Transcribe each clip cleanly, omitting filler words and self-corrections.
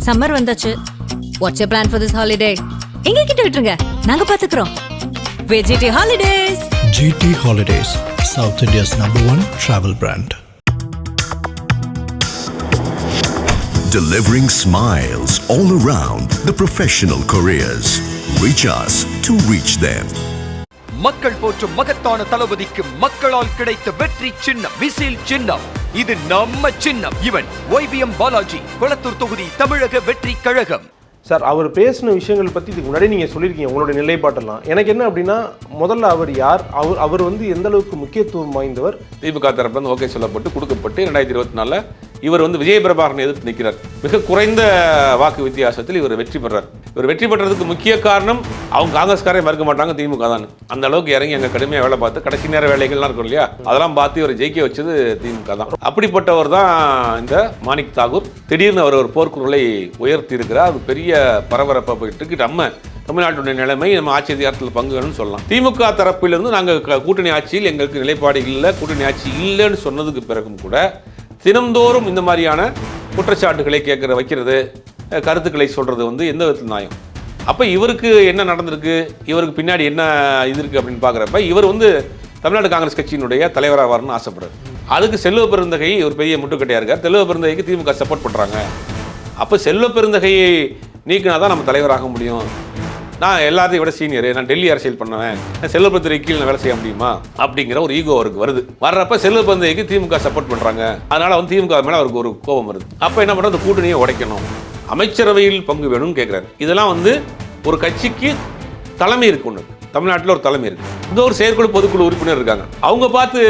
Summer வந்தாச்சு. What's your plan for this holiday? எங்க கிட்ட விட்டுருங்க, நாங்க பாத்துக்கிறோம். VGT Holidays. GT Holidays, South India's #1 travel brand. Delivering smiles all around the professional careers. Reach us to reach them. மக்கள் போற்றும் மகத்தான தளபதிக்கு மக்களால் கிடைத்த வெற்றி சின்னம், விசில் சின்னம். இது நம்ம சின்னம். இவன் YBM பாலாஜி, கொளத்தூர் தொகுதி, தமிழக வெற்றி கழகம். சார், அவர் பேசின விஷயங்கள் பற்றி இதுக்கு முன்னாடி நீங்கள் சொல்லியிருக்கீங்க உங்களுடைய நிலைப்பாட்டெல்லாம். எனக்கு என்ன அப்படின்னா, முதல்ல அவர் யார், அவர் வந்து எந்த அளவுக்கு முக்கியத்துவம் வாய்ந்தவர்? திமுக தரப்பு வந்து ஓகே சொல்லப்பட்டு கொடுக்கப்பட்டு 2024 இவர் வந்து விஜய் பிரபாகரனை எதிர்த்து நிற்கிறார். மிக குறைந்த வாக்கு வித்தியாசத்தில் இவர் வெற்றி பெறார். இவர் வெற்றி பெற்றதுக்கு முக்கிய காரணம் அவங்க காங்கிரஸ்காரே மறுக்க மாட்டாங்க, திமுக தான். அந்த அளவுக்கு இறங்கி அங்கே கடுமையாக வேலை பார்த்து கடைசி நேர வேலைகள்லாம் இருக்கும் இல்லையா, அதெல்லாம் பார்த்து இவர் ஜெயிக்க வச்சது திமுக தான். அப்படிப்பட்டவர் தான் இந்த மாணிக் தாக்கூர். திடீர்னு அவர் ஒரு போர்க்குரலை உயர்த்தி இருக்கிறார். அது பெரிய பரபரப்பாக போயிட்டு இருக்கு. நம்ம தமிழ்நாட்டுடைய நிலைமை, நம்ம ஆட்சி அதிகாரத்தில் பங்கு வேணும்னு சொல்லலாம். திமுக தரப்பிலிருந்து நாங்கள் கூட்டணி ஆட்சியில் எங்களுக்கு நிலைப்பாடு இல்லை, கூட்டணி ஆட்சி இல்லைன்னு சொன்னதுக்கு பிறகும் கூட தினந்தோறும் இந்த மாதிரியான குற்றச்சாட்டுகளை வைக்கிறது, கருத்துக்களை சொல்கிறது வந்து எந்த விதத்தில் நியாயம்? அப்போ இவருக்கு என்ன நடந்திருக்கு, இவருக்கு பின்னாடி என்ன இது இருக்குது அப்படின்னு பார்க்குறப்ப இவர் வந்து தமிழ்நாடு காங்கிரஸ் கட்சியினுடைய தலைவராக வரணும்னு ஆசைப்படுறாரு. அதுக்கு செல்வ பெருந்தகை ஒரு பெரிய முட்டுக்கட்டையாக இருக்கார். செல்வ பெருந்தகைக்கு திமுக சப்போர்ட் பண்ணுறாங்க. அப்போ செல்வ பெருந்தகையை நீக்கினா தான் நம்ம தலைவராக முடியும். நான் எல்லாத்தையும் விட சீனியர், நான் டெல்லி அரசியல் பண்ணுவேன், செல்வ பெருந்தகைக்கு கீழே வேலை செய்ய முடியுமா அப்படிங்கிற ஒரு ஈகோ அவருக்கு வருது. வர்றப்ப செல்வ பெருந்தகைக்கு திமுக சப்போர்ட் பண்ணுறாங்க, அதனால் வந்து திமுக மேலே அவருக்கு ஒரு கோபம் வருது. அப்போ என்ன பண்ணுறது, அந்த கூட்டணியை உடைக்கணும், அமைச்சரவையில் பங்கு வேணும்னு கேட்குறாரு. இதெல்லாம் வந்து ஒரு கட்சிக்கு தலைமை இருக்கு. ஒன்று தமிழ்நாட்டில் ஒரு தலைமை இருக்குது, இந்த ஒரு செயற்குழு பொதுக்குழு உறுப்பினர் இருக்காங்க. அவங்க பார்த்து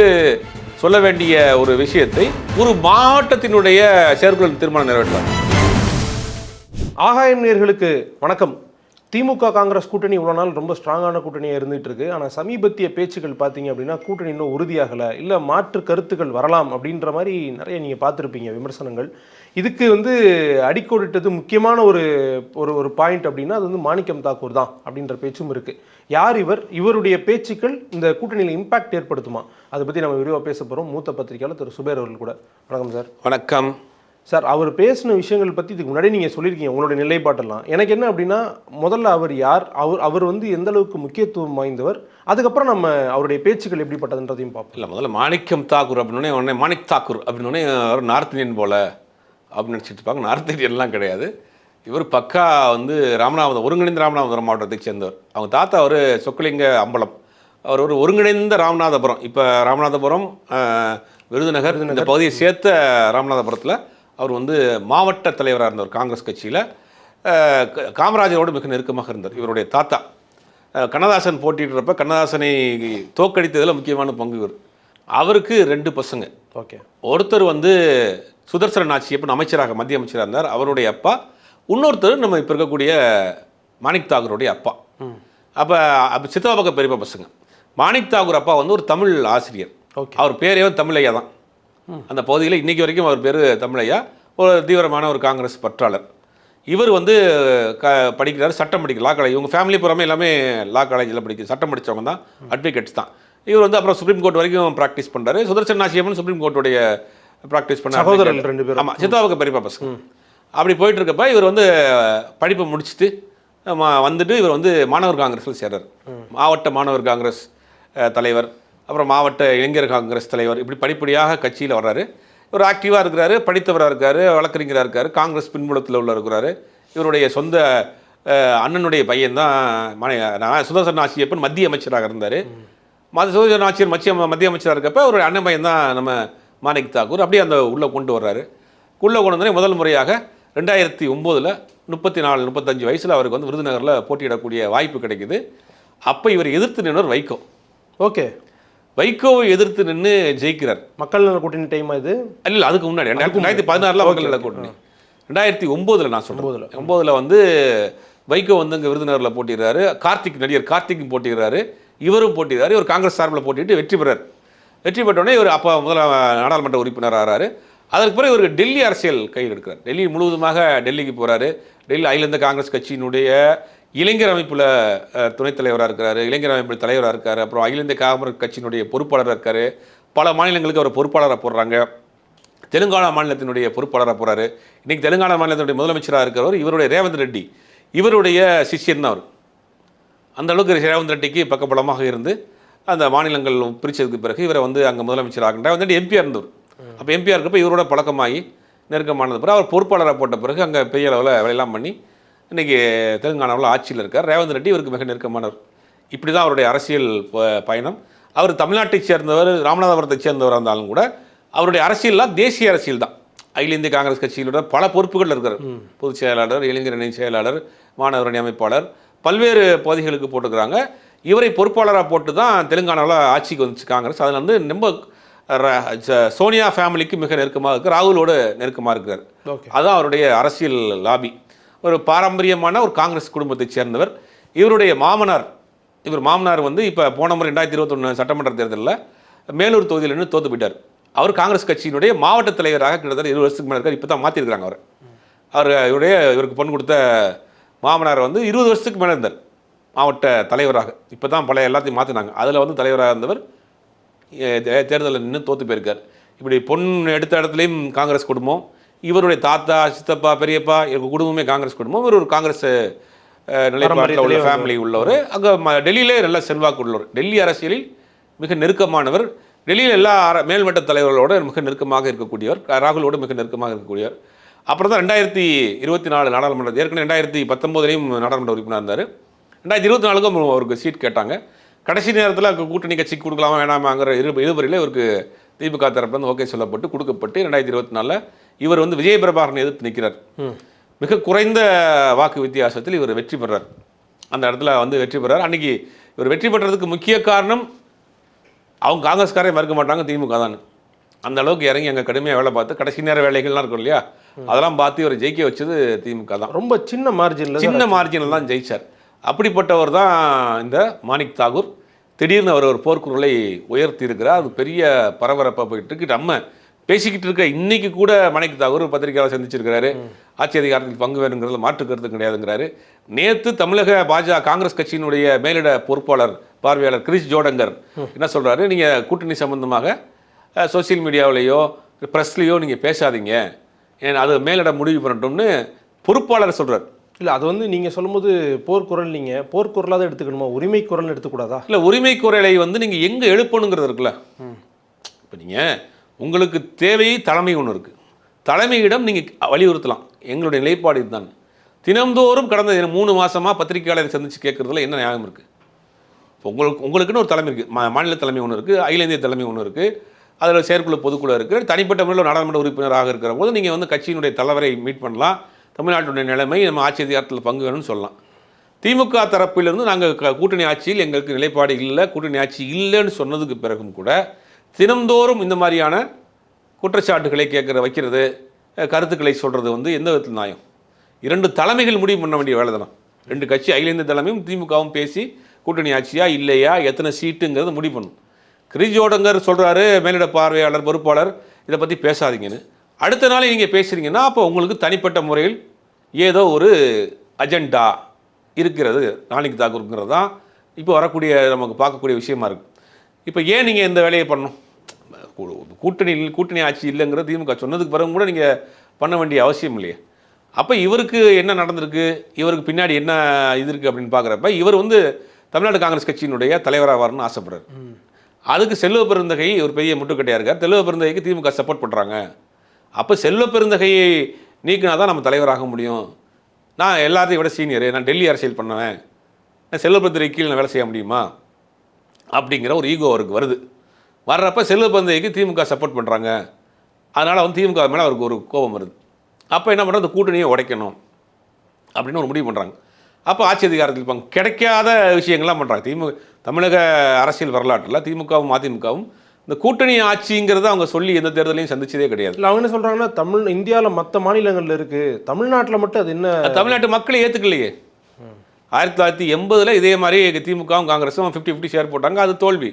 சொல்ல வேண்டிய ஒரு விஷயத்தை ஒரு மாவட்டத்தினுடைய செயற்குழு தீர்மானம் நிறைவேற்றுவாங்க. ஆகாயம் நேயர்களுக்கு வணக்கம். திமுக காங்கிரஸ் கூட்டணி இவ்வளோ நாள் ரொம்ப ஸ்ட்ராங்கான கூட்டணியாக இருந்துகிட்டு இருக்கு. ஆனால் சமீபத்திய பேச்சுக்கள் பார்த்தீங்க அப்படின்னா கூட்டணி இன்னும் உறுதியாகலை, இல்லை மாற்று கருத்துக்கள் வரலாம் அப்படின்ற மாதிரி நிறைய நீங்கள் பார்த்துருப்பீங்க விமர்சனங்கள். இதுக்கு வந்து அடிக்கோடிட்டது முக்கியமான ஒரு பாயிண்ட் அப்படின்னா அது வந்து மாணிக்கம் தாக்கூர் தான் அப்படின்ற பேச்சும் இருக்குது. யார் இவர், இவருடைய பேச்சுக்கள் இந்த கூட்டணியில் இம்பாக்ட் ஏற்படுத்துமா, அதை பற்றி நம்ம விரிவாக பேச போகிறோம். மூத்த பத்திரிகையாளர் திரு சுபேர் அவர்கள் கூட. வணக்கம் சார். வணக்கம் சார், அவர் பேசின விஷயங்கள் பற்றி இதுக்கு முன்னாடி நீங்கள் சொல்லியிருக்கீங்க உங்களுடைய நிலைப்பாட்டெல்லாம். எனக்கு என்ன அப்படின்னா, முதல்ல அவர் யார், அவர் வந்து எந்த அளவுக்கு முக்கியத்துவம் வாய்ந்தவர், அதுக்கப்புறம் நம்ம அவருடைய பேச்சுக்கள் எப்படிப்பட்டதுன்றதையும் பார்ப்போம். இல்லை, முதல்ல மாணிக்கம் தாக்கூர் அப்படின்னே உடனே மாணிக் தாக்கூர் அப்படின்னே அவர் நார்த் இந்தியன் போல அப்படின்னு நினச்சிட்டு இருப்பாங்க. நார்த் இந்தியன்லாம் கிடையாது. இவர் பக்கா வந்து ராமநாதபுரம், ஒருங்கிணைந்த ராமநாதபுரம் மாவட்டத்தை சேர்ந்தவர். அவங்க தாத்தா அவர் சொக்கலிங்க அம்பலம். அவர் ஒரு ஒருங்கிணைந்த ராமநாதபுரம், இப்போ ராமநாதபுரம் விருதுநகர் இந்த பகுதியை சேர்த்த ராமநாதபுரத்தில் அவர் வந்து மாவட்ட தலைவராக இருந்தவர். காங்கிரஸ் கட்சியில் காமராஜரோடு மிக நெருக்கமாக இருந்தார் இவருடைய தாத்தா. கண்ணதாசன் போட்டிடுறப்ப கண்ணதாசனை தோக்கடித்ததில் முக்கியமான பங்கு இவர். அவருக்கு 2 பசங்க. ஓகே, ஒருத்தர் வந்து சுதர்சன நாச்சியப்பன் அமைச்சராக, மத்திய அமைச்சராக இருந்தார், அவருடைய அப்பா. இன்னொருத்தர் நம்ம இப்போ இருக்கக்கூடிய மாணிக் தாக்கூருடைய அப்பா. அப்போ சித்தப்பா பக்கம் பெரியப்பா பசங்க. மாணிக் தாக்கூர் அப்பா வந்து ஒரு தமிழ் ஆசிரியர். அவர் பேரே தமிழையா தான். அந்த பகுதியில் இன்றைக்கி வரைக்கும் அவர் பேர் தமிழையா. ஒரு தீவிரமான ஒரு காங்கிரஸ் பற்றாளர். இவர் வந்து படிக்கிறார், சட்டம் படிக்கிறார், லா காலேஜ். இவங்க ஃபேமிலி பூராமே எல்லாமே லா காலேஜில் படிக்கிறது, சட்டம் படித்தவங்க தான், அட்வொகேட்ஸ் தான். இவர் வந்து அப்புறம் சுப்ரீம் கோர்ட் வரைக்கும் ப்ராக்டிஸ் பண்ணுறாரு. சுதர்சன் நாச்சியம்மன் சுப்ரீம் கோர்ட்டுடைய ப்ராக்டிஸ் பண்ண சகோதரர்கள் 2 பேரும். ஆமாம், சித்தாவுக்கு பெரியப்பா பசங்க. அப்படி போயிட்டு இருக்கப்ப இவர் வந்து படிப்பை முடிச்சுட்டு வந்துட்டு இவர் வந்து மாணவர் காங்கிரஸில் சேர்றார். மாவட்ட மாணவர் காங்கிரஸ் தலைவர், அப்புறம் மாவட்ட இளைஞர் காங்கிரஸ் தலைவர். இப்படி படிப்படியாக கட்சியில் வர்றாரு. இவர் ஆக்டிவாக இருக்கிறாரு, படித்தவராக இருக்கார், வழக்கறிஞராக இருக்கார், காங்கிரஸ் பின்புலத்தில் உள்ள இருக்கிறாரு. இவருடைய சொந்த அண்ணனுடைய பையன் தான் சுதர்சன் நாச்சியப்பன், மத்திய அமைச்சராக இருந்தார். சுதர்சன் நாச்சியர் மத்திய அமைச்சராக இருக்கப்போ ஒரு அண்ணன் பையன் தான் நம்ம மாணிக் தாக்கூர். அப்படியே அந்த உள்ளே கொண்டு வர்றாரு. உள்ளே கொண்டு வந்தோடனே முதல் முறையாக 2009 34-35 வயசில் அவருக்கு வந்து விருதுநகரில் போட்டியிடக்கூடிய வாய்ப்பு கிடைக்குது. அப்போ இவர் எதிர்த்து நின்றவர் வைகோ. ஓகே, வைகோவை எதிர்த்து நின்று ஜெயிக்கிறார். மக்கள் நல கூட்டணி டைம் இது இல்லை, அதுக்கு முன்னாடி 2016 மக்கள் நல கூட்டணி. 2009 நான் சொல்கிறேன். 2009 வந்து வைகோ வந்து இங்கே விருதுநகரில் போட்டிடுறாரு. நடிகர் கார்த்திக்கும் போட்டிடுறாரு, இவரும் போட்டிடுறாரு. இவர் காங்கிரஸ் சார்பில் போட்டிட்டு வெற்றி பெறார். வெற்றி பெற்றோடனே இவர் அப்போ முதல்ல நாடாளுமன்ற உறுப்பினர் ஆகிறாரு. அதற்கு பிறகு இவருக்கு டெல்லி அரசியல் கையில் எடுக்கிறார். டெல்லி முழுவதுமாக டெல்லிக்கு போகிறாரு. டெல்லி அகில இந்திய காங்கிரஸ் கட்சியினுடைய இளைஞர் அமைப்பில் துணைத் தலைவராக இருக்கிறாரு, இளைஞர் அமைப்பில் தலைவராக இருக்கார். அப்புறம் அகில இந்திய காங்கிரஸ் கட்சியினுடைய பொறுப்பாளராக இருக்கார். பல மாநிலங்களுக்கு அவர் பொறுப்பாளராக போடுறாங்க. தெலுங்கானா மாநிலத்தினுடைய பொறுப்பாளராக போகிறாரு. இன்றைக்கி தெலுங்கானா மாநிலத்தினுடைய முதலமைச்சராக இருக்கிறவர் இவருடைய ரேவந்த் ரெட்டி, இவருடைய சிஷ்யன் தான் அவர். அந்த அளவுக்கு ரேவந்த் ரெட்டிக்கு பக்கபலமாக இருந்து அந்த மாநிலங்கள் பிரித்ததுக்கு பிறகு இவரை வந்து அங்கே முதலமைச்சராக ரேவந்த் ரெட்டி எம்பியாக இருந்தவர். அப்போ எம்பியாக இருக்கப்போ இவரோட பழக்கமாகி நெருக்கமானது பிறகு அவர் பொறுப்பாளராக போட்ட பிறகு அங்கே பெரிய அளவில் வேலையெல்லாம் பண்ணி இன்றைக்கி தெலுங்கானாவில் ஆட்சியில் இருக்கார். ரேவந்த் ரெட்டி இவருக்கு மிக நெருக்கமானவர். இப்படி தான் அவருடைய அரசியல் பயணம். அவர் தமிழ்நாட்டைச் சேர்ந்தவர், ராமநாதபுரத்தை சேர்ந்தவராக இருந்தாலும் கூட அவருடைய அரசியல்லாம் தேசிய அரசியல் தான். அகில இந்திய காங்கிரஸ் கட்சியிலோட பல பொறுப்புகள் இருக்கிறார். பொதுச் செயலாளர், இளைஞர் அணி செயலாளர், மாணவர் அணி அமைப்பாளர், பல்வேறு பதவிகளுக்கு போட்டுக்கிறாங்க. இவரை பொறுப்பாளராக போட்டு தான் தெலுங்கானாவில் ஆட்சிக்கு வந்துச்சு காங்கிரஸ். அதில் வந்து ரொம்ப சோனியா ஃபேமிலிக்கு மிக நெருக்கமாக இருக்குது, ராகுலோடு நெருக்கமாக இருக்கிறார். அதுதான் அவருடைய அரசியல் லாபி. ஒரு பாரம்பரியமான ஒரு காங்கிரஸ் குடும்பத்தை சேர்ந்தவர். இவருடைய மாமனார் வந்து இப்போ போன முறை 2021 சட்டமன்ற தேர்தலில் மேலூர் தொகுதியில் நின்று தோற்று போயிட்டார். அவர் காங்கிரஸ் கட்சியினுடைய மாவட்ட தலைவராக கிட்டத்தட்ட 20 வருஷத்துக்கு மேலே இருக்கார். இப்போ தான் மாற்றிருக்கிறாங்க இவருக்கு பொண்ணு கொடுத்த மாமனார் வந்து 20 வருஷத்துக்கு மேலே இருந்தார் மாவட்ட தலைவராக. இப்போ தான் பழைய எல்லாத்தையும் மாற்றினாங்க. அதில் வந்து தலைவராக இருந்தவர் தேர்தலில் நின்று தோற்று போயிருக்கார். இப்படி பொண்ணு எடுத்த இடத்துலையும் காங்கிரஸ் குடும்பம், இவருடைய தாத்தா, சித்தப்பா, பெரியப்பா, இவங்க குடும்பமே காங்கிரஸ் குடும்பம். இவர் ஒரு காங்கிரஸ் நிலைப்பாட்டில் உள்ள ஃபேமிலி உள்ளவர். அங்கே டெல்லியிலே நல்ல செல்வாக்கு உள்ளவர், டெல்லி அரசியலில் மிக நெருக்கமானவர், டெல்லியில் எல்லா மேல்மட்ட தலைவர்களோடு மிக நெருக்கமாக இருக்கக்கூடியவர், ராகுலோடு மிக நெருக்கமாக இருக்கக்கூடியவர். அப்புறம் தான் 2024 நாடாளுமன்ற, ஏற்கனவே 2019 நாடாளுமன்ற உறுப்பினர் இருந்தார். 2024 அவருக்கு சீட் கேட்டாங்க. கடைசி நேரத்தில் கூட்டணி கட்சிக்கு கொடுக்கலாமா வேணாமாங்கிற இருவரையில் இவருக்கு திமுக தரப்புலேருந்து ஓகே சொல்லப்பட்டு கொடுக்கப்பட்டு 2024 இவர் வந்து விஜய பிரபாகரனை எதிர்த்து நிற்கிறார். மிக குறைந்த வாக்கு வித்தியாசத்தில் இவர் வெற்றி பெறார். அந்த இடத்துல வந்து வெற்றி பெறார். அன்றைக்கி இவர் வெற்றி பெற்றதுக்கு முக்கிய காரணம் அவங்க காங்கிரஸ்காரே மறுக்க மாட்டாங்க, திமுக தான். அந்த அளவுக்கு இறங்கி அங்கே கடுமையாக வேலை பார்த்து கடைசி நேர வேலைகள்லாம் இருக்கும் இல்லையா, அதெல்லாம் பார்த்து இவர் ஜெயிக்க வச்சது திமுக தான். ரொம்ப சின்ன மார்ஜினில் தான் ஜெயிச்சார். அப்படிப்பட்டவர் தான் இந்த மாணிக் தாகூர். திடீர்னு அவர் ஒரு போர்க்குரலை உயர்த்தி இருக்கிறார். அது பெரிய பரபரப்பாக போயிட்டு இருக்கு. நம்ம பேசிக்கிட்டு இருக்க இன்னைக்கு கூட மாணிக் தாகூர் பத்திரிகையாளர் சந்திச்சிருக்கிறாரு. ஆட்சி அதிகாரத்தில் பங்கு வேணுங்கிறதுல மாற்று கருத்து கிடையாதுங்கிறாரு. நேற்று தமிழக காங்கிரஸ் கட்சியினுடைய மேலிட பொறுப்பாளர் பார்வையாளர் கிரிஷ் ஜோடங்கர் என்ன சொல்கிறாரு, நீங்கள் கூட்டணி சம்பந்தமாக சோசியல் மீடியாவிலேயோ ப்ரெஸ்லேயோ நீங்கள் பேசாதீங்க, ஏன்னா அது மேலிட முடிவு பண்ணட்டும்னு பொறுப்பாளர் சொல்கிறார். இல்லை, அது வந்து நீங்கள் சொல்லும்போது போர்க்குரல், நீங்கள் போர்க்குரலாக தான் எடுத்துக்கணுமா, உரிமை குரல்னு எடுத்துக்கூடாதா? இல்லை, உரிமை குரலை வந்து நீங்கள் எங்கே எழுப்பணுங்கிறது இருக்குல்ல. இப்போ நீங்கள் உங்களுக்கு தேவை தலைமை ஒன்று இருக்குது, தலைமையிடம் நீங்கள் வலியுறுத்தலாம் எங்களுடைய நிலைப்பாடு இதுதான். தினந்தோறும் கடந்த 3 மாதமாக பத்திரிகையாளரை சந்தித்து கேட்குறதுல என்ன நியாயம் இருக்குது? இப்போ உங்களுக்குன்னு ஒரு தலைமை இருக்குது, மாநில தலைமை ஒன்று இருக்குது, அகில இந்திய தலைமை ஒன்று இருக்குது, அதில் செயற்குழு பொதுக்குழு இருக்குது. தனிப்பட்ட முறையில் நாடாளுமன்ற உறுப்பினராக இருக்கிற போது நீங்கள் வந்து கட்சியினுடைய தலைவரை மீட் பண்ணலாம், தமிழ்நாட்டுடைய நிலைமை, நம்ம ஆட்சி அதிகாரத்தில் பங்கு வேணும்னு சொல்லலாம். திமுக தரப்பிலிருந்து நாங்கள் கூட்டணி ஆட்சியில் எங்களுக்கு நிலைப்பாடு இல்லை, கூட்டணி ஆட்சி இல்லைன்னு சொன்னதுக்கு பிறகும் கூட தினந்தோறும் இந்த மாதிரியான குற்றச்சாட்டுகளை வைக்கிறது, கருத்துக்களை சொல்கிறது வந்து எந்த விதத்தில் நியாயம்? 2 தலைமைகள் முடிவு பண்ண வேண்டிய வேலை தானே. 2 கட்சி, அகில இந்திய தலைமையும் திமுகவும் பேசி கூட்டணி ஆட்சியா இல்லையா, எத்தனை சீட்டுங்கிறது முடிவு பண்ணும். கிரிஷ் ஜோடங்கர் சொல்கிறாரு, மேலிட பார்வையாளர் பொறுப்பாளர் இதை பற்றி பேசாதீங்கன்னு. அடுத்த நாள் நீங்கள் பேசுகிறீங்கன்னா அப்போ உங்களுக்கு தனிப்பட்ட முறையில் ஏதோ ஒரு அஜெண்டா இருக்கிறது மாணிக் தாகூருங்கிறது தான் இப்போ வரக்கூடிய நமக்கு பார்க்கக்கூடிய விஷயமா இருக்குது. இப்போ ஏன் நீங்கள் இந்த வேலையை பண்ணணும்? கூட்டணி ஆட்சி இல்லைங்கிற திமுக சொன்னதுக்கு பிறகு கூட நீங்கள் பண்ண வேண்டிய அவசியம் இல்லையே. அப்போ இவருக்கு என்ன நடந்திருக்கு, இவருக்கு பின்னாடி என்ன இது இருக்குது அப்படின்னு பார்க்குறப்ப இவர் வந்து தமிழ்நாடு காங்கிரஸ் கட்சியினுடைய தலைவராக வரணும்னு ஆசைப்படுறாரு. அதுக்கு செல்வ பெருந்தகை ஒரு பெரிய முட்டுக்கட்டையாக இருக்கார். செல்வ பெருந்தகைக்கு திமுக சப்போர்ட் பண்ணுறாங்க. அப்போ செல்வ பெருந்தகையை நீக்கினா தான் நம்ம தலைவராக முடியும். நான் எல்லாத்தையும் விட சீனியரு, நான் டெல்லி அரசியல் பண்ணுவேன், நான் செல்வ பெருந்தகை கீழே வேலை செய்ய முடியுமா அப்படிங்கிற ஒரு ஈகோ அவருக்கு வருது. வர்றப்ப செல்வ பெருந்தகைக்கு திமுக சப்போர்ட் பண்ணுறாங்க, அதனால் வந்து திமுக மேலே அவருக்கு ஒரு கோபம் வருது. அப்போ என்ன பண்ணுறது, அந்த கூட்டணியை உடைக்கணும் அப்படின்னு ஒரு முடிவு பண்ணுறாங்க. அப்போ ஆட்சி அதிகாரத்தில் கிடைக்காத விஷயங்கள்லாம் பண்ணுறாங்க. தமிழக அரசியல் வரலாற்றில் திமுகவும் அதிமுகவும் இந்த கூட்டணி ஆட்சிங்கிறத அவங்க சொல்லி எந்த தேர்தலையும் சந்திச்சதே கிடையாது. இல்லை, அவங்க என்ன சொல்கிறாங்கன்னா இந்தியாவில் மற்ற மாநிலங்களில் இருக்குது, தமிழ்நாட்டில் மட்டும் அது என்ன, தமிழ்நாட்டு மக்களை ஏற்றுக்கலையே. 1980 இதே மாதிரி திமுகவும் காங்கிரஸும் 50-50 ஷேர் போட்டாங்க, அது தோல்வி.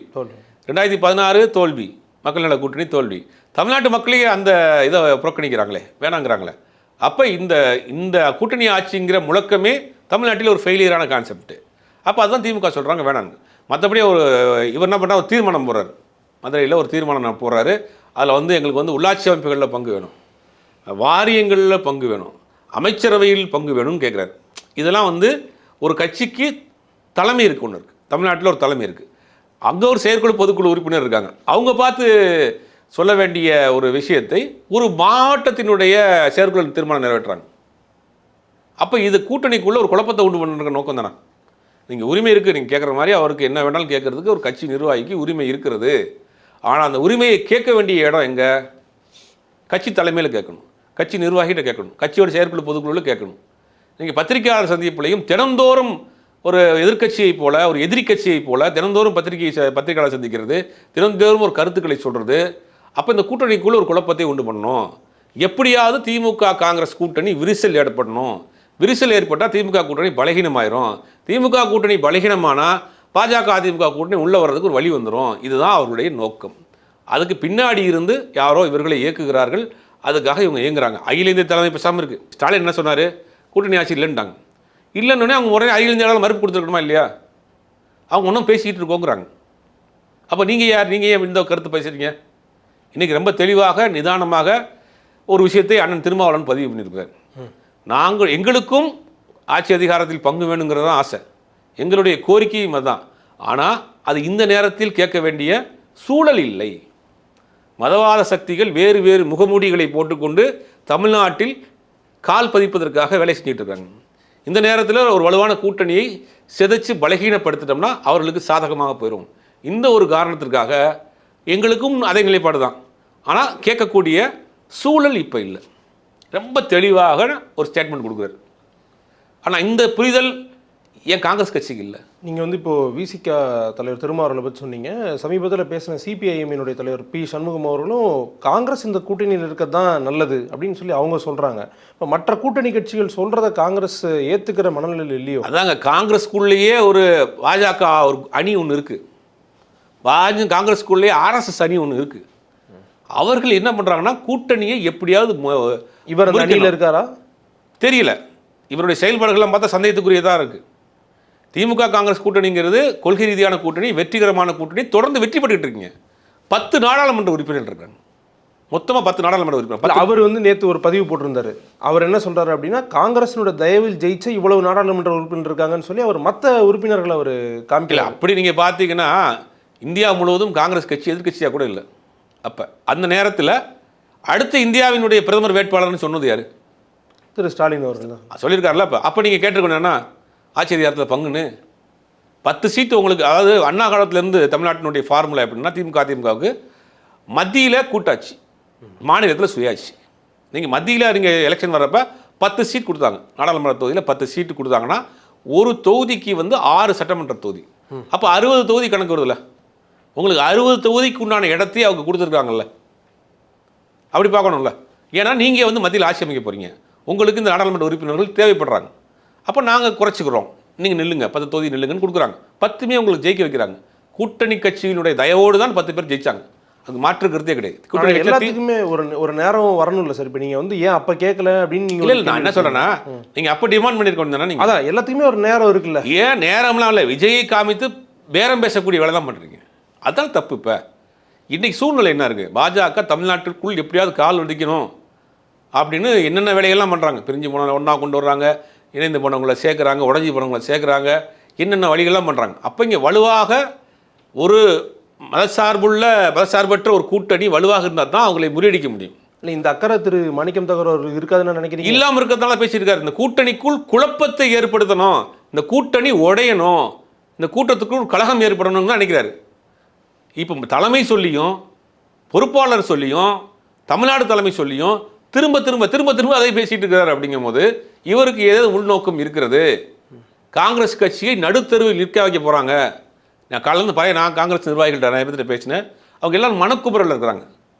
2016 தோல்வி, மக்கள் நல கூட்டணி தோல்வி. தமிழ்நாட்டு மக்களையே அந்த இதை புறக்கணிக்கிறாங்களே, வேணாங்கிறாங்களே. அப்போ இந்த கூட்டணி ஆட்சிங்கிற முழக்கமே தமிழ்நாட்டில் ஒரு ஃபெயிலியரான கான்செப்ட். அப்போ அதுதான் திமுக சொல்கிறாங்க வேணாங்க. மற்றபடி இவர் என்ன பண்ணால் ஒரு தீர்மானம் போடுறாரு, மதுரையில் ஒரு தீர்மானம் போடுறாரு. அதில் வந்து எங்களுக்கு வந்து உள்ளாட்சி அமைப்புகளில் பங்கு வேணும், வாரியங்களில் பங்கு வேணும், அமைச்சரவையில் பங்கு வேணும்னு கேட்குறாரு. இதெல்லாம் வந்து ஒரு கட்சிக்கு தலைமை இருக்குது, ஒன்று இருக்குது, தமிழ்நாட்டில் ஒரு தலைமை இருக்குது, அங்கே ஒரு செயற்குழு பொதுக்குழு உறுப்பினர் இருக்காங்க. அவங்க பார்த்து சொல்ல வேண்டிய ஒரு விஷயத்தை ஒரு மாவட்டத்தினுடைய செயற்குழு தீர்மானம் நிறைவேற்றுறாங்க. அப்போ இது கூட்டணிக்குள்ளே ஒரு குழப்பத்தை உண்டு பண்ணுற நோக்கம் தானே. நீங்கள் உரிமை இருக்குது, நீங்கள் கேட்குற மாதிரி அவருக்கு என்ன வேணாலும் கேட்குறதுக்கு ஒரு கட்சி நிர்வாகிக்கு உரிமை இருக்கிறது. ஆனால் அந்த உரிமையை கேட்க வேண்டிய இடம் எங்கே? கட்சி தலைமையில் கேட்கணும், கட்சி நிர்வாகிகிட்ட கேட்கணும், கட்சியோட செயற்குழு பொதுக்குழுவில் கேட்கணும். நீங்கள் பத்திரிகையாளர் சந்திப்புலையும் தினந்தோறும் ஒரு எதிர்க்கட்சியை போல, ஒரு எதிரி கட்சியை போல தினந்தோறும் பத்திரிகையாளர் சந்திக்கிறது, தினந்தோறும் ஒரு கருத்துக்களை சொல்கிறது. அப்போ இந்த கூட்டணிக்குள்ளே ஒரு குழப்பத்தை உண்டு பண்ணணும். எப்படியாவது திமுக காங்கிரஸ் கூட்டணி விரிசல் ஏற்படணும். விரிசல் ஏற்பட்டால் திமுக கூட்டணி பலகீனமாயிரும். திமுக கூட்டணி பலகீனமானால் பாஜக அதிமுக கூட்டணி உள்ளே வர்றதுக்கு ஒரு வழி வந்துடும். இதுதான் அவர்களுடைய நோக்கம். அதுக்கு பின்னாடி இருந்து யாரோ இவர்களை இயக்குகிறார்கள், அதுக்காக இவங்க இயங்குறாங்க. அகில இந்திய தலைமை பேசாமல் இருக்குது. ஸ்டாலின் என்ன சொன்னார்? கூட்டணி ஆட்சி இல்லைன்ட்டாங்க. இல்லைன்னொடனே அவங்க உடனே அகில இந்திய அளவில் மறுப்பு கொடுத்துருக்கணுமா இல்லையா? அவங்க ஒன்றும் பேசிக்கிட்டு இருக்கோங்கிறாங்க. அப்போ நீங்கள் யார்? நீங்கள் ஏன் இந்த கருத்து பேசுகிறீங்க? இன்றைக்கி ரொம்ப தெளிவாக நிதானமாக ஒரு விஷயத்தை அண்ணன் திருமாவளவன் பதிவு பண்ணியிருக்கார். எங்களுக்கும் ஆட்சி அதிகாரத்தில் பங்கு வேணுங்கிறது தான் ஆசை, எங்களுடைய கோரிக்கையும் அதுதான். ஆனால் அது இந்த நேரத்தில் கேட்க வேண்டிய சூழல் இல்லை. மதவாத சக்திகள் வேறு வேறு முகமூடிகளை போட்டுக்கொண்டு தமிழ்நாட்டில் கால் பதிப்பதற்காக வேலை செஞ்சுட்டு இருக்காங்க. இந்த நேரத்தில் ஒரு வலுவான கூட்டணியை சிதைச்சு பலகீனப்படுத்திட்டோம்னா அவர்களுக்கு சாதகமாக போயிடும். இந்த ஒரு காரணத்திற்காக எங்களுக்கும் அதே நிலைப்பாடு தான். ஆனால் கேட்கக்கூடிய சூழல் இப்போ இல்லை. ரொம்ப தெளிவாக ஒரு ஸ்டேட்மெண்ட் கொடுக்குறாரு. ஆனால் இந்த புரிதல் ஏன் காங்கிரஸ் கட்சிக்கு இல்லை? நீங்கள் வந்து இப்போது விசிக தலைவர் திருமாவளவனை பற்றி சொன்னீங்க. சமீபத்தில் பேசின சிபிஐஎம்மினுடைய தலைவர் பி சண்முகம் அவர்களும் காங்கிரஸ் இந்த கூட்டணியில் இருக்கிறது தான் நல்லது அப்படின்னு சொல்லி அவங்க சொல்கிறாங்க. இப்போ மற்ற கூட்டணி கட்சிகள் சொல்கிறத காங்கிரஸ் ஏற்றுக்கிற மனநிலையில் இல்லையோ? அதாங்க, காங்கிரஸ்குள்ளேயே ஒரு பாஜக ஒரு அணி ஒன்று இருக்குது, காங்கிரஸ்குள்ளேயே ஆர்எஸ்எஸ் அணி ஒன்று இருக்குது. அவர்கள் என்ன பண்ணுறாங்கன்னா கூட்டணியை எப்படியாவது இவர் அந்த அணியில் இருக்காரா தெரியல. இவருடைய செயல்பாடுகள்லாம் பார்த்தா சந்தேகத்துக்குரியதாக இருக்குது. திமுக காங்கிரஸ் கூட்டணிங்கிறது கொள்கை ரீதியான கூட்டணி, வெற்றிகரமான கூட்டணி, தொடர்ந்து வெற்றி பெற்றுக்கிட்டு இருக்கீங்க. 10 நாடாளுமன்ற உறுப்பினர்கள் இருக்காங்க, மொத்தமாக 10 நாடாளுமன்ற உறுப்பினர். அவர் வந்து நேற்று ஒரு பதிவு போட்டிருந்தாரு. அவர் என்ன சொல்கிறாரு அப்படின்னா, காங்கிரஸினுடைய தயவில் ஜெயிச்ச இவ்வளவு நாடாளுமன்ற உறுப்பினர் இருக்காங்கன்னு சொல்லி அவர் மற்ற உறுப்பினர்களை அவர் காமிக்கல. அப்படி நீங்கள் பார்த்தீங்கன்னா இந்தியா முழுவதும் காங்கிரஸ் கட்சி எதிர்கட்சியாக கூட இல்லை. அப்போ அந்த நேரத்தில் அடுத்து இந்தியாவினுடைய பிரதமர் வேட்பாளர்னு சொன்னது யார்? திரு ஸ்டாலின் அவர்கள் தான் சொல்லியிருக்காருல்ல. அப்போ நீங்கள் கேட்டிருக்கணும்னா ஆட்சி அதிகாரத்தில் பங்குன்னு 10 சீட்டு உங்களுக்கு, அதாவது அண்ணா காலத்திலேருந்து தமிழ்நாட்டினுடைய ஃபார்முலா எப்படின்னா திமுக அதிமுகவுக்கு மத்தியில் கூட்டாட்சி, மாநிலத்தில் சுயாட்சி. நீங்கள் மத்தியில் நீங்கள் எலெக்ஷன் வர்றப்ப 10 சீட் கொடுத்தாங்க, நாடாளுமன்ற தொகுதியில் 10 சீட்டு கொடுத்தாங்கன்னா ஒரு தொகுதிக்கு வந்து 6 சட்டமன்ற தொகுதி. அப்போ 60 தொகுதி கணக்கு வருதுல்ல, உங்களுக்கு 60 தொகுதிக்கு உண்டான இடத்தையே அவங்க கொடுத்துருக்காங்கல்ல. அப்படி பார்க்கணும்ல. ஏன்னா நீங்கள் வந்து மத்தியில் ஆட்சி அமைக்க போகிறீங்க, உங்களுக்கு இந்த நாடாளுமன்ற உறுப்பினர்கள் தேவைப்படுறாங்க. அப்போ நாங்கள் குறைச்சிக்கிறோம், நீங்கள் நில்லுங்க, 10 தொகுதி நில்லுங்கன்னு கொடுக்குறாங்க. 10மே உங்களுக்கு ஜெயிக்க வைக்கிறாங்க. கூட்டணி கட்சியினுடைய தயவோடு தான் 10 பேர் ஜெயிச்சாங்க, அது மாற்று கருத்தே கிடையாது. கூட்டணி எல்லாத்துக்குமே ஒரு நேரம் வரணும் இல்லை சார்? இப்போ நீங்கள் வந்து ஏன் அப்போ கேட்கல அப்படின்னு நீங்கள் இல்லை, நான் என்ன சொல்கிறேன்னா, நீங்கள் அப்போ டிமாண்ட் பண்ணியிருக்கோம் நீங்கள். அதான் எல்லாத்துக்குமே ஒரு நேரம் இருக்குல்ல. ஏன் நேரம்லாம் இல்லை, விஜயை காமித்து பேரம் பேசக்கூடிய வேலை தான் பண்ணுறீங்க, அதுதான் தப்பு. இப்போ இன்றைக்கி சூழ்நிலை என்ன இருக்குது? பாஜக தமிழ்நாட்டிற்குள் எப்படியாவது கால் ஒதுக்கணும் அப்படின்னு என்னென்ன வேலைகள்லாம் பண்ணுறாங்க. பிரிஞ்சு போன ஒன்றா கொண்டு வர்றாங்க, இணைந்து போனவங்களை சேர்க்குறாங்க, உடஞ்சி போனவங்களை சேர்க்குறாங்க, என்னென்ன வழிகள்லாம் பண்ணுறாங்க. அப்போ இங்கே வலுவாக ஒரு மதசார்பற்ற ஒரு கூட்டணி வலுவாக இருந்தால் தான் அவங்களை முறியடிக்க முடியும். இல்லை, இந்த அக்கறை திரு மாணிக்கம் தகவல் அவர்கள் இருக்காதுன்னு நினைக்கிறீங்க? இல்லாமல் இருக்கிறதால பேசியிருக்காரு. இந்த கூட்டணிக்குள் குழப்பத்தை ஏற்படுத்தணும், இந்த கூட்டணி உடையணும், இந்த கூட்டத்துக்குள் கலகம் ஏற்படணும்னு தான் நினைக்கிறாரு. இப்போ தலைமை சொல்லியும் பொறுப்பாளர் சொல்லியும் தமிழ்நாடு தலைமை சொல்லியும் திரும்ப திரும்ப திரும்ப திரும்ப அதை பேசிட்டு இருக்கிறார். அப்படிங்கும் போது இவருக்கு ஏதாவது உள்நோக்கம் இருக்கிறது. காங்கிரஸ் கட்சியை நடுத்தருவில் நிற்க வைக்க போகிறாங்க. நான் கலந்து நான் காங்கிரஸ் நிர்வாகிகள்கிட்ட நிறைய பேர்கிட்ட பேசினேன், அவங்க எல்லாம் மனக்குமுறல் இருக்கிறாங்க.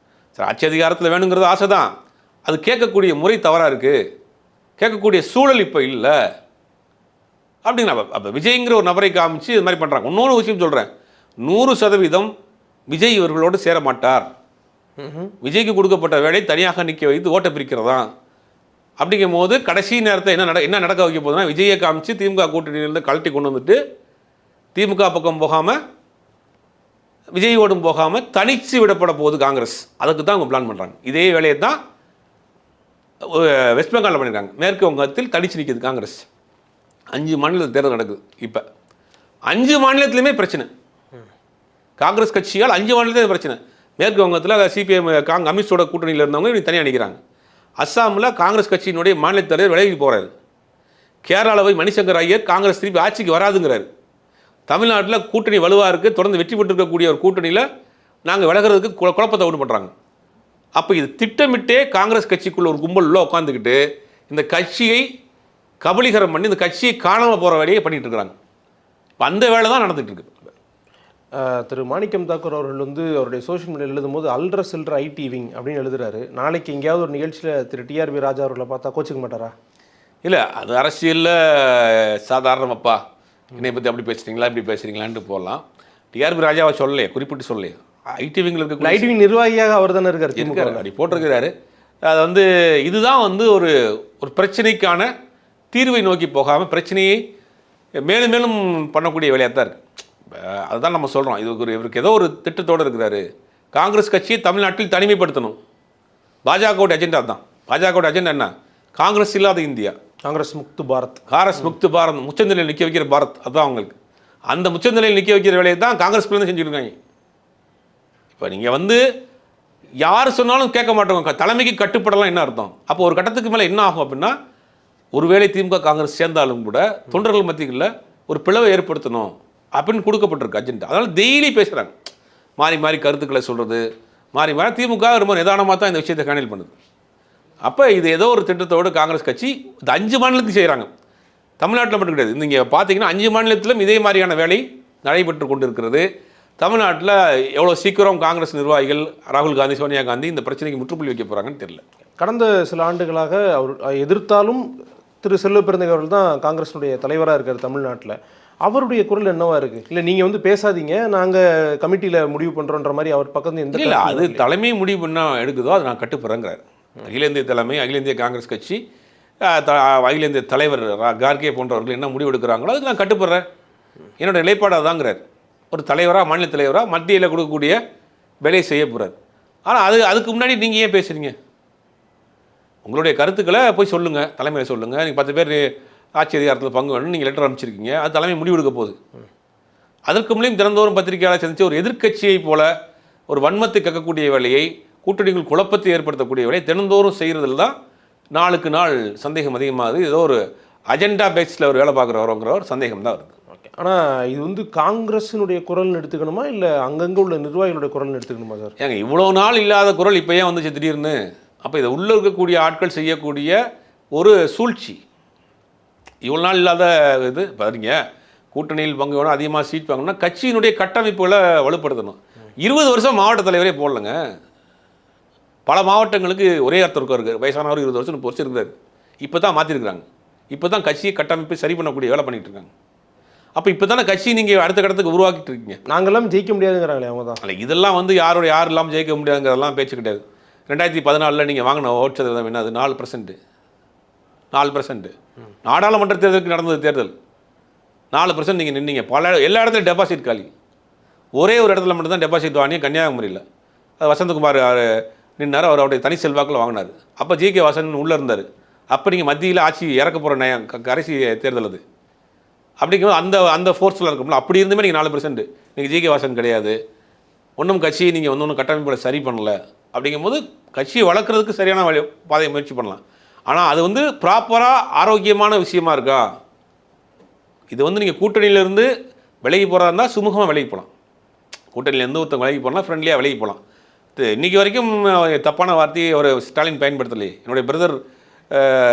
சார், ஆட்சி அதிகாரத்தில் வேணுங்கிறது ஆசை தான், அது கேட்கக்கூடிய முறை தவறாக இருக்குது, கேட்கக்கூடிய சூழல் இப்போ இல்லை அப்படின்னா. அப்போ விஜய்ங்கிற ஒரு நபரை காமிச்சு இது மாதிரி பண்ணுறாங்க. இன்னொரு விஷயம் சொல்கிறேன், 100% விஜய் இவர்களோடு சேர மாட்டார். விஜய்க்கு கொடுக்கப்பட்ட வேலை தனியாக நிற்க வைத்து ஓட்டை பிரிக்கிறதா. அப்படிங்கும் போது கடைசி நேரத்தை என்ன நடக்க வைக்க போதுன்னா, விஜயை காமிச்சு திமுக கூட்டணியிலிருந்து கழட்டி கொண்டு வந்துட்டு திமுக பக்கம் போகாமல் விஜயோடும் போகாமல் தனித்து விடப்பட போகுது காங்கிரஸ். அதுக்கு தான் அவங்க பிளான் பண்ணுறாங்க. இதே வேலையை தான் வெஸ்ட் பெங்காலில் பண்ணியிருக்காங்க. மேற்கு வங்கத்தில் தனித்து நிற்கிது காங்கிரஸ். 5 மாநிலத்தில் தேர்தல் நடக்குது. இப்போ 5 மாநிலத்திலுமே பிரச்சனை. காங்கிரஸ் கட்சியால் 5 மாநிலத்திலே பிரச்சனை. மேற்கு வங்கத்தில் சிபிஎம் அமித்ஷோட கூட்டணியில் இருந்தவங்க இப்படி தனியாக நிற்கிறாங்க. அஸ்ஸாமில் காங்கிரஸ் கட்சியினுடைய மாநில தலைவர் விலகி போகிறாரு. கேரளாவில் போய் மணிசங்கர் ஐயர் காங்கிரஸ் திருப்பி ஆட்சிக்கு வராதுங்கிறாரு. தமிழ்நாட்டில் கூட்டணி வலுவாக இருக்குது, தொடர்ந்து வெற்றி பெற்றிருக்கக்கூடிய ஒரு கூட்டணியில் நாங்கள் விலகிறதுக்கு குழப்பத்தை உண்டு பண்ணுறாங்க. அப்போ இது திட்டமிட்டே காங்கிரஸ் கட்சிக்குள்ள ஒரு கும்பல் உள்ள உட்காந்துக்கிட்டு இந்த கட்சியை கபலீகரம் பண்ணி இந்த கட்சியை காணாமல் போகிற வேலையை பண்ணிகிட்டு இருக்கிறாங்க. இப்போ அந்த வேலை தான் நடந்துகிட்டு இருக்கு. திரு மாணிக்கம் தாக்கூர் அவர்கள் வந்து அவருடைய சோஷியல் மீடியாவில் எழுதும்போது அல்ட்ர சில்ட்ர ஐடி விங் அப்படின்னு எழுதுறாரு. நாளைக்கு எங்கேயாவது ஒரு நிகழ்ச்சியில் திரு டிஆர்பி ராஜா அவர்களை பார்த்தா கோச்சிக்க மாட்டாரா? இல்லை, அது அரசியலில் சாதாரணமாப்பா என்னை பற்றி அப்படி பேசுகிறீங்களா இப்படி பேசுகிறீங்களான்ட்டு போகலாம். டிஆர்பி ராஜாவை சொல்லலையே, குறிப்பிட்டு சொல்லலையே. ஐடி விங்கில் இருக்க ஐடி விங் நிர்வாகியாக அவர் தானே இருக்கார். அப்படி போட்டிருக்கிறாரு. அது வந்து இதுதான் வந்து ஒரு ஒரு பிரச்சனைக்கான தீர்வை நோக்கி போகாமல் பிரச்சனையை மேலும் மேலும் பண்ணக்கூடிய வேலையாக தான் இருக்குது. அதுதான் நம்ம சொல்கிறோம். இவருக்கு ஏதோ ஒரு திட்டத்தோடு இருக்கிறாரு. காங்கிரஸ் கட்சியை தமிழ்நாட்டில் தனிமைப்படுத்தணும். பாஜகவோட அஜெண்டா தான். பாஜகவோட அஜெண்டா என்ன? காங்கிரஸ் இல்லாத இந்தியா, காங்கிரஸ் முக்து பாரத், காங்கிரஸ் முக்து பாரத், முச்சநிலையில் நிற்க வைக்கிற பாரத். அதுதான் அவங்களுக்கு. அந்த முச்சநிலையில் நிற்க வைக்கிற வேலையை தான் காங்கிரஸ்லேருந்து செஞ்சுருக்காங்க. இப்போ நீங்கள் வந்து யார் சொன்னாலும் கேட்க மாட்டோங்க, தலைமைக்கு கட்டுப்படலாம் என்ன அர்த்தம்? அப்போ ஒரு கட்டத்துக்கு மேலே என்ன ஆகும் அப்படின்னா, ஒருவேளை திமுக காங்கிரஸ் சேர்ந்தாலும் கூட தொண்டர்கள் மத்தியில் ஒரு பிளவை ஏற்படுத்தணும் அப்படின்னு கொடுக்கப்பட்டிருக்கு அஜெண்டா. அதனால் டெய்லி பேசுகிறாங்க, மாறி மாறி கருத்துக்களை சொல்கிறது, மாறி மாறி. திமுக ரொம்ப நிதானமாக தான் இந்த விஷயத்தை ஹேண்டில் பண்ணுது. அப்போ இது ஏதோ ஒரு திட்டத்தோடு காங்கிரஸ் கட்சி இந்த 5 மாநிலத்தையும் செய்கிறாங்க. தமிழ்நாட்டில் மட்டும் கிடையாது. நீங்கள் பார்த்தீங்கன்னா 5 மாநிலத்திலும் இதே மாதிரியான வேலை நடைபெற்று கொண்டு இருக்கிறது. தமிழ்நாட்டில் எவ்வளோ சீக்கிரம் காங்கிரஸ் நிர்வாகிகள் ராகுல் காந்தி, சோனியா காந்தி இந்த பிரச்சனைக்கு முற்றுப்புள்ளி வைக்க போகிறாங்கன்னு தெரியல. கடந்த சில ஆண்டுகளாக அவர் எதிர்த்தாலும் திரு செல்வ பெருந்தகை அவர்கள் தான் காங்கிரஸினுடைய தலைவராக இருக்கார் தமிழ்நாட்டில். அவருடைய குரல் என்னவா இருக்குது? இல்லை நீங்கள் வந்து பேசாதீங்க, நாங்கள் கமிட்டியில் முடிவு பண்ணுறோன்ற மாதிரி அவர் பக்கத்து எந்த இல்லை, அது தலைமை முடிவு பண்ணால் எடுக்குதோ அதை நான் கட்டுப்படுறேங்கிறார். அகில இந்திய தலைமை, அகில இந்திய காங்கிரஸ் கட்சி, அகில இந்திய தலைவர் கார்கே போன்றவர்கள் என்ன முடிவு எடுக்கிறாங்களோ அதுக்கு நான் கட்டுப்படுறேன். என்னோடய நிலைப்பாடு அதாங்கிறார். ஒரு தலைவராக, மாநில தலைவராக மத்தியில் கொடுக்கக்கூடிய வேலையை செய்ய போகிறார். ஆனால் அதுக்கு முன்னாடி நீங்கள் ஏன் பேசுகிறீங்க? உங்களுடைய கருத்துக்களை போய் சொல்லுங்கள், தலைமையில் சொல்லுங்கள். நீங்கள் 10 பேர் ஆட்சி அதிகாரத்தில் பங்கு வேணும்னு நீங்கள் லெட்டர் அனுப்பிச்சிருக்கீங்க, அது தலைமை முடிவெடுக்க போகுது. அதற்கு முன்னாடி தினந்தோறும் பத்திரிகையாளர் சந்தித்து ஒரு எதிர்க்கட்சியை போல ஒரு வன்மத்தை கக்கக்கூடிய வேலையை, கூட்டணிகள் குழப்பத்தை ஏற்படுத்தக்கூடிய வேலையை தினந்தோறும் செய்கிறதுல தான் நாளுக்கு நாள் சந்தேகம் அதிகமாகுது. ஏதோ ஒரு அஜெண்டா பேஸில் ஒரு வேலை பார்க்குறவங்கிற ஒரு சந்தேகம் தான் வருது. ஓகே, ஆனால் இது வந்து காங்கிரஸினுடைய குரல்னு எடுத்துக்கணுமா இல்லை அங்கங்கே உள்ள நிர்வாகிகளுடைய குரல்னு எடுத்துக்கணுமா சார்? ஏங்க, இவ்வளோ நாள் இல்லாத குரல் இப்போ ஏன் வந்துச்சு திடீர்னு? அப்போ இதை உள்ளே இருக்கக்கூடிய ஆட்கள் செய்யக்கூடிய ஒரு சூழ்ச்சி. இவ்வளோ நாள் இல்லாத இது பாருங்க. கூட்டணியில் பங்கு வேணும், அதிகமாக சீட் வாங்கணும்னா கட்சியினுடைய கட்டமைப்புகளை வலுப்படுத்தணும். 20 வருஷம் மாவட்ட தலைவரே போடலைங்க. பல மாவட்டங்களுக்கு ஒரே அர்த்தம் இருக்காரு. வயசானவர் 20 வருஷம் பொறிச்சு இருக்கிறாரு. இப்போ தான் மாற்றிருக்கிறாங்க. இப்போ தான் கட்சியை கட்டமைப்பை சரி பண்ணக்கூடிய வேலை பண்ணிகிட்டு இருக்காங்க. அப்போ இப்போ தானே கட்சி நீங்கள் அடுத்த கட்டத்துக்கு உருவாக்கிட்டு இருக்கீங்க. நாங்கள்லாம் ஜெயிக்க முடியாதுங்கிறாங்களே அவங்க தான். இல்லை, இதெல்லாம் வந்து யார் இல்லாமல் ஜெயிக்க முடியாதுங்கிறதெல்லாம் பேச்சு கிடையாது. 2014 நீங்கள் வாங்கின ஓட்டு சதவீதம் என்ன? அது 4%. 4%. நாடாளுமன்ற தேர்தலுக்கு நடந்தது தேர்தல் 4% நீங்கள் நின்னீங்க. எல்லா இடத்துலையும் டெபாசிட் காலி. ஒரே ஒரு இடத்துல மட்டும்தான் டெபாசிட் வாங்கி, கன்னியாகுமரியில். அது வசந்தகுமார் நின்னார், அவருடைய தனி செல்வாக்கில் வாங்கினார். அப்போ ஜி.கே. வாசன் உள்ளே இருந்தார். அப்போ நீங்கள் மத்தியில் ஆட்சி இறக்க போகிற கடைசி தேர்தல் அது. அப்படிங்கும்போது அந்த ஃபோர்ஸில் இருக்கும்ல. அப்படி இருந்துமே நீங்கள் 4%. நீங்கள் ஜி.கே. வாசன் கிடையாது. ஒன்றும் கட்சியை நீங்கள் வந்து ஒன்றும் கட்டமைப்பை சரி பண்ணலை. அப்படிங்கும்போது கட்சியை வளர்க்குறதுக்கு சரியான பாதையை முயற்சி பண்ணலாம். ஆனால் அது வந்து ப்ராப்பராக ஆரோக்கியமான விஷயமா இருக்கா? இது வந்து நீங்கள் கூட்டணியிலேருந்து விலகி போகிறதா இருந்தால் சுமூகமாக விலகி போகலாம். கூட்டணியிலேருந்து ஒருத்தவங்க விலகி போகலாம், ஃப்ரெண்ட்லியாக விலகி போகலாம். இன்றைக்கி வரைக்கும் தப்பான வார்த்தையை ஒரு ஸ்டாலின் பயன்படுத்தலையே. என்னுடைய பிரதர்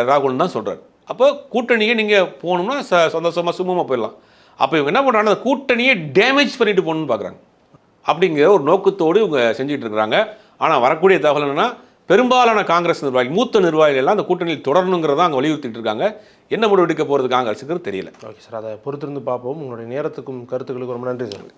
ராகுல் தான் சொல்கிறார். அப்போ கூட்டணியை நீங்கள் போகணும்னா சந்தோஷமாக சுமூகமாக போயிடலாம். அப்போ இவங்க என்ன பண்ணுறாங்க? அந்த கூட்டணியை டேமேஜ் பண்ணிட்டு போகணுன்னு பார்க்குறாங்க. அப்படிங்கிற ஒரு நோக்கத்தோடு இவங்க செஞ்சுட்டு இருக்கிறாங்க. ஆனால் வரக்கூடிய தகவல் என்னென்னா, பெரும்பாலான காங்கிரஸ் நிர்வாகிகள், மூத்த நிர்வாகிகள் எல்லாம் அந்த கூட்டணியில் தொடரணுங்கிறத அங்கே வலியுறுத்திட்டு இருக்காங்க. என்ன முடிவு எடுக்க போகிறது காங்கிரஸுக்கு தெரியல. ஓகே சார், அதை பொறுத்திருந்து பார்ப்போம். உங்களுடைய நேரத்துக்கும் கருத்துக்களுக்கும் ரொம்ப நன்றி சார்.